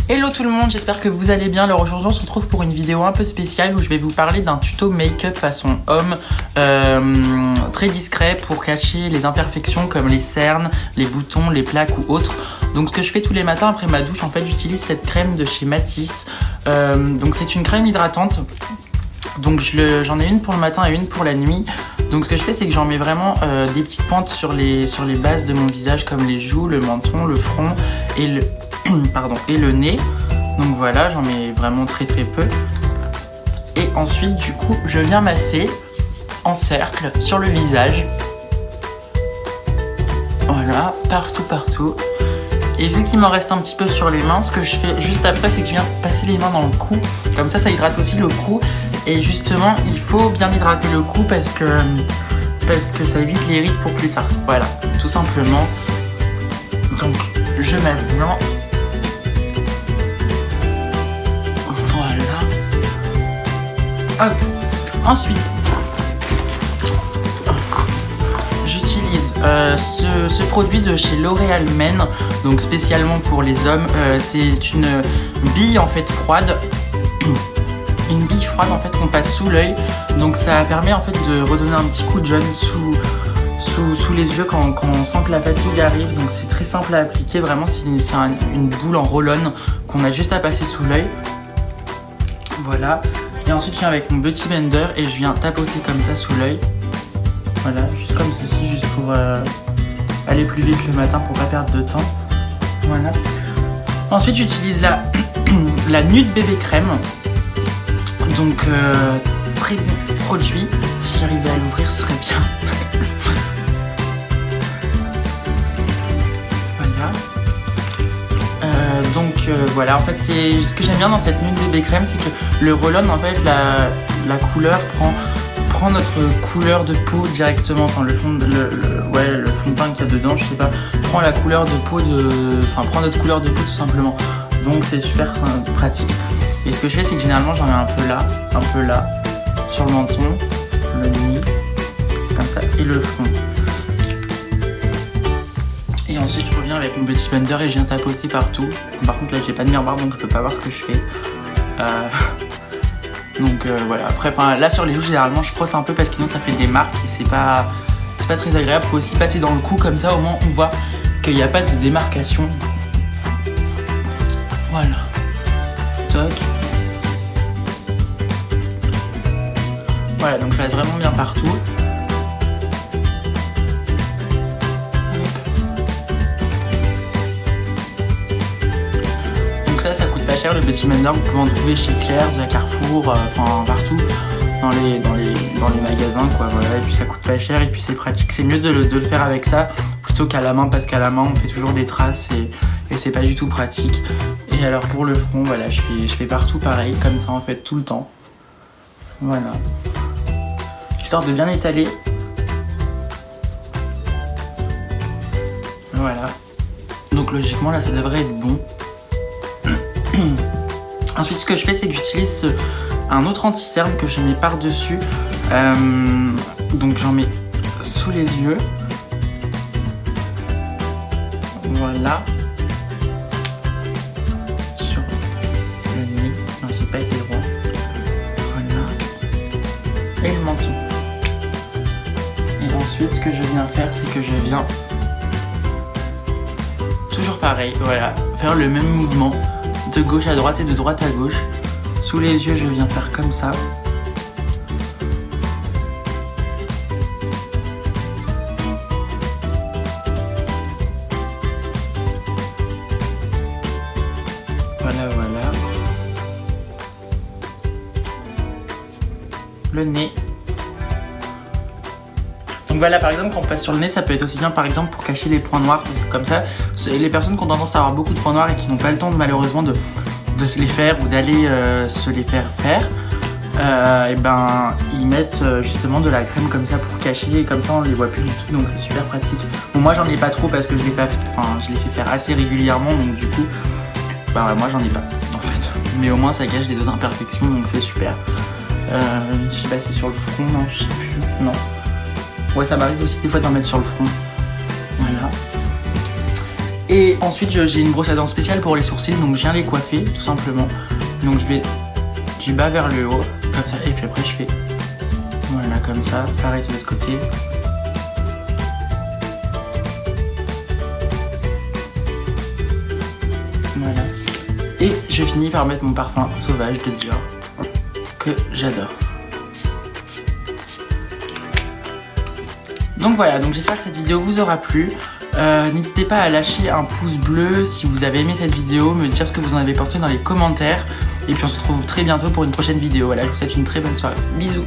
Hello tout le monde, j'espère que vous allez bien. Alors aujourd'hui on se retrouve pour une vidéo un peu spéciale où je vais vous parler d'un tuto make-up façon homme très discret pour cacher les imperfections comme les cernes, les boutons, les plaques ou autres. Donc ce que je fais tous les matins après ma douche, en fait j'utilise cette crème de chez Matisse. Donc c'est une crème hydratante. Donc j'en ai une pour le matin et une pour la nuit. Donc ce que je fais c'est que j'en mets vraiment des petites pentes sur les bases de mon visage comme les joues, le menton, le front et le nez. Donc voilà, j'en mets vraiment très peu. Et ensuite du coup je viens masser en cercle sur le visage. Voilà, partout. Et vu qu'il m'en reste un petit peu sur les mains, ce que je fais juste après c'est que je viens passer les mains dans le cou. Comme ça hydrate aussi le cou. Et justement il faut bien hydrater le cou parce que ça évite les rides pour plus tard. Voilà, tout simplement. Donc je masse bien. Voilà. Hop. Ensuite, j'utilise ce produit de chez L'Oréal Men, donc spécialement pour les hommes. C'est une bille en fait froide. Une bille froide en fait qu'on passe sous l'œil, donc ça permet en fait de redonner un petit coup de jaune sous les yeux quand on sent que la fatigue arrive. Donc c'est très simple à appliquer, vraiment c'est une boule en roll-on qu'on a juste à passer sous l'œil. Voilà, et ensuite je viens avec mon Beauty Blender et je viens tapoter comme ça sous l'œil. Voilà, juste comme ceci, juste pour aller plus vite le matin pour pas perdre de temps. Voilà. Ensuite j'utilise la Nude Bébé Crème. Donc très bon produit, si j'arrivais à l'ouvrir ce serait bien. Voilà. Voilà, en fait c'est ce que j'aime bien dans cette Nude Bébé Crème, c'est que le roll-on en fait la couleur prend notre couleur de peau directement, enfin le fond de teint qu'il y a dedans, je sais pas, prend la couleur de peau prend notre couleur de peau tout simplement. Donc c'est super pratique. Et ce que je fais, c'est que généralement j'en mets un peu là, sur le menton, le nez, comme ça, et le front. Et ensuite je reviens avec mon Beauty Blender et je viens tapoter partout. Par contre là j'ai pas de miroir donc je peux pas voir ce que je fais. Voilà, après là sur les joues généralement je frotte un peu parce que sinon ça fait des marques et c'est pas très agréable. Faut aussi passer dans le cou comme ça au moins on voit qu'il n'y a pas de démarcation. Voilà. Toc. Voilà, donc je vais être vraiment bien partout. Donc ça coûte pas cher le Beauty Blender, vous pouvez en trouver chez Claire's, à Carrefour, enfin partout dans les magasins quoi, voilà, et puis ça coûte pas cher et puis c'est pratique, c'est mieux de le faire avec ça plutôt qu'à la main parce qu'à la main on fait toujours des traces et c'est pas du tout pratique. Et alors pour le front, voilà, je fais partout pareil, comme ça en fait tout le temps. Voilà. Histoire de bien étaler. Voilà. Donc logiquement là ça devrait être bon. Ensuite ce que je fais c'est que j'utilise un autre anti-cerne que je mets par dessus. Donc j'en mets sous les yeux. Voilà. Sur le nez. Non, j'ai pas été droit. Voilà. Et le menton. Et ensuite ce que je viens faire c'est que je viens toujours pareil, voilà, faire le même mouvement de gauche à droite et de droite à gauche. Sous les yeux je viens faire comme ça. Voilà. Le nez. Donc voilà, par exemple quand on passe sur le nez ça peut être aussi bien par exemple pour cacher les points noirs, parce que comme ça les personnes qui ont tendance à avoir beaucoup de points noirs et qui n'ont pas le temps malheureusement de se les faire ou d'aller se les faire et ben ils mettent justement de la crème comme ça pour cacher et comme ça on les voit plus du tout, donc c'est super pratique. Bon moi j'en ai pas trop parce que je les fais faire assez régulièrement, donc du coup moi j'en ai pas en fait, mais au moins ça cache des autres imperfections donc c'est super. Je sais pas si c'est sur le front, non je sais plus, non. Ouais ça m'arrive aussi des fois d'en mettre sur le front. Voilà. Et ensuite j'ai une brosse à dents spéciale pour les sourcils, donc je viens les coiffer tout simplement. Donc je vais du bas vers le haut, comme ça, et puis après je fais voilà comme ça, pareil de l'autre côté. Voilà. Et je finis par mettre mon parfum sauvage de Dior, que j'adore. Donc voilà, donc j'espère que cette vidéo vous aura plu. N'hésitez pas à lâcher un pouce bleu si vous avez aimé cette vidéo, me dire ce que vous en avez pensé dans les commentaires. Et puis on se retrouve très bientôt pour une prochaine vidéo. Voilà, je vous souhaite une très bonne soirée. Bisous.